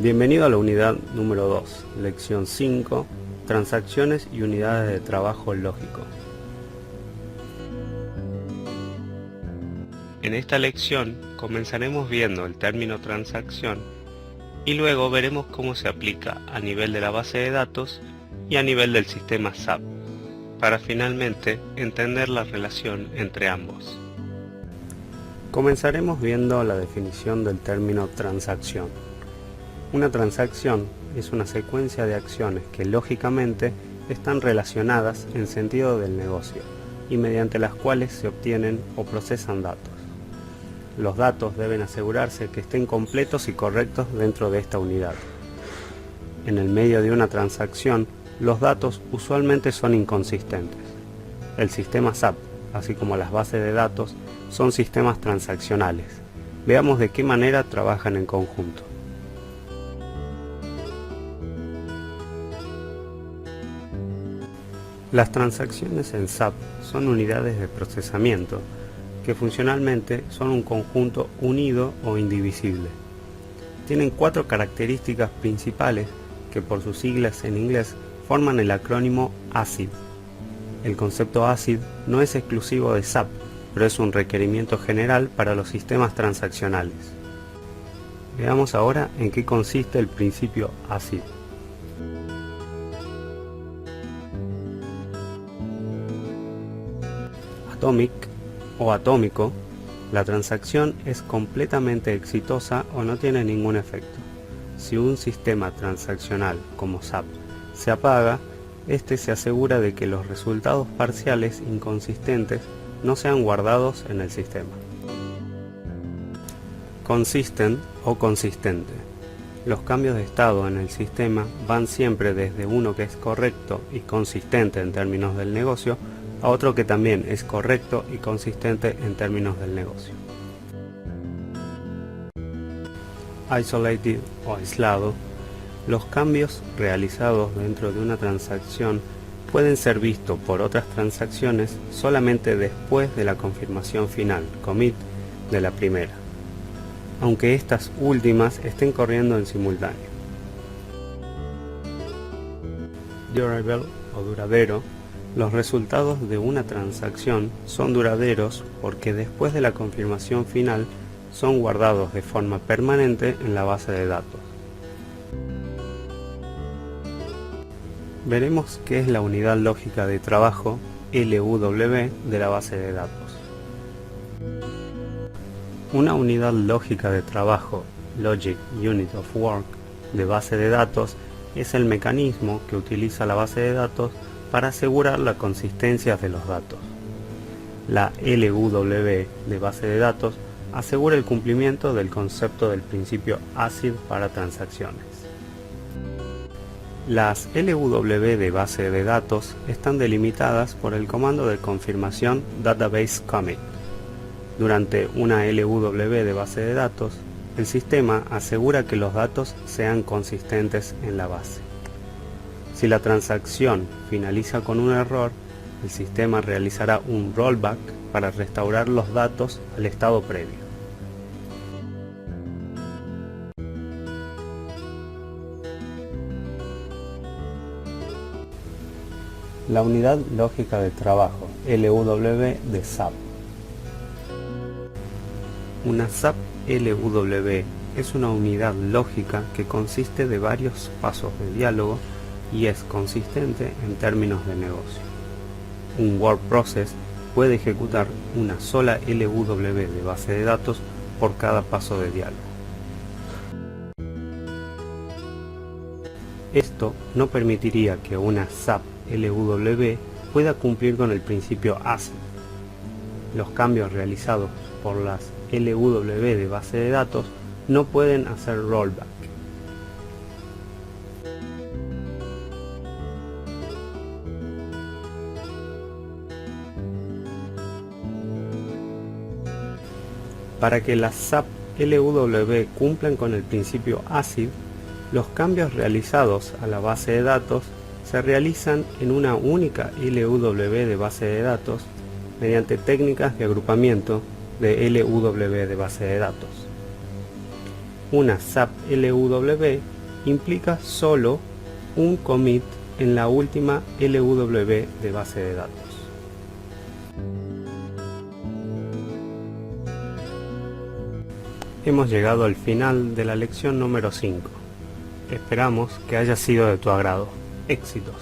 Bienvenido a la unidad número 2, lección 5, transacciones y unidades de trabajo lógico. En esta lección comenzaremos viendo el término transacción y luego veremos cómo se aplica a nivel de la base de datos y a nivel del sistema SAP, para finalmente entender la relación entre ambos. Comenzaremos viendo la definición del término transacción. Una transacción es una secuencia de acciones que lógicamente están relacionadas en sentido del negocio y mediante las cuales se obtienen o procesan datos. Los datos deben asegurarse que estén completos y correctos dentro de esta unidad. En el medio de una transacción, los datos usualmente son inconsistentes. El sistema SAP, así como las bases de datos, son sistemas transaccionales. Veamos de qué manera trabajan en conjunto. Las transacciones en SAP son unidades de procesamiento que funcionalmente son un conjunto unido o indivisible. Tienen 4 características principales que por sus siglas en inglés forman el acrónimo ACID. El concepto ACID no es exclusivo de SAP, pero es un requerimiento general para los sistemas transaccionales. Veamos ahora en qué consiste el principio ACID. Atomic o atómico, la transacción es completamente exitosa o no tiene ningún efecto. Si un sistema transaccional como SAP se apaga, este se asegura de que los resultados parciales inconsistentes no sean guardados en el sistema. Consistent o consistente. Los cambios de estado en el sistema van siempre desde uno que es correcto y consistente en términos del negocio a otro que también es correcto y consistente en términos del negocio. Isolated o aislado. Los cambios realizados dentro de una transacción pueden ser vistos por otras transacciones solamente después de la confirmación final, commit, de la primera, aunque estas últimas estén corriendo en simultáneo. Durable o duradero. Los resultados de una transacción son duraderos porque después de la confirmación final son guardados de forma permanente en la base de datos. Veremos qué es la unidad lógica de trabajo LUW de la base de datos. Una unidad lógica de trabajo Logic Unit of Work de base de datos es el mecanismo que utiliza la base de datos para asegurar la consistencia de los datos. La LUW de base de datos asegura el cumplimiento del concepto del principio ACID para transacciones. Las LUW de base de datos están delimitadas por el comando de confirmación Database Commit. Durante una LUW de base de datos, el sistema asegura que los datos sean consistentes en la base. Si la transacción finaliza con un error, el sistema realizará un rollback para restaurar los datos al estado previo. La unidad lógica de trabajo LUW de SAP. Una SAP LUW es una unidad lógica que consiste de varios pasos de diálogo y es consistente en términos de negocio. Un word process puede ejecutar una sola LUW de base de datos por cada paso de diálogo. Esto no permitiría que una SAP LUW pueda cumplir con el principio ACID. Los cambios realizados por las LUW de base de datos no pueden hacer rollback. Para que las SAP LUW cumplan con el principio ACID, los cambios realizados a la base de datos se realizan en una única LUW de base de datos mediante técnicas de agrupamiento de LUW de base de datos. Una SAP LUW implica solo un commit en la última LUW de base de datos. Hemos llegado al final de la lección número 5. Esperamos que haya sido de tu agrado. Éxitos.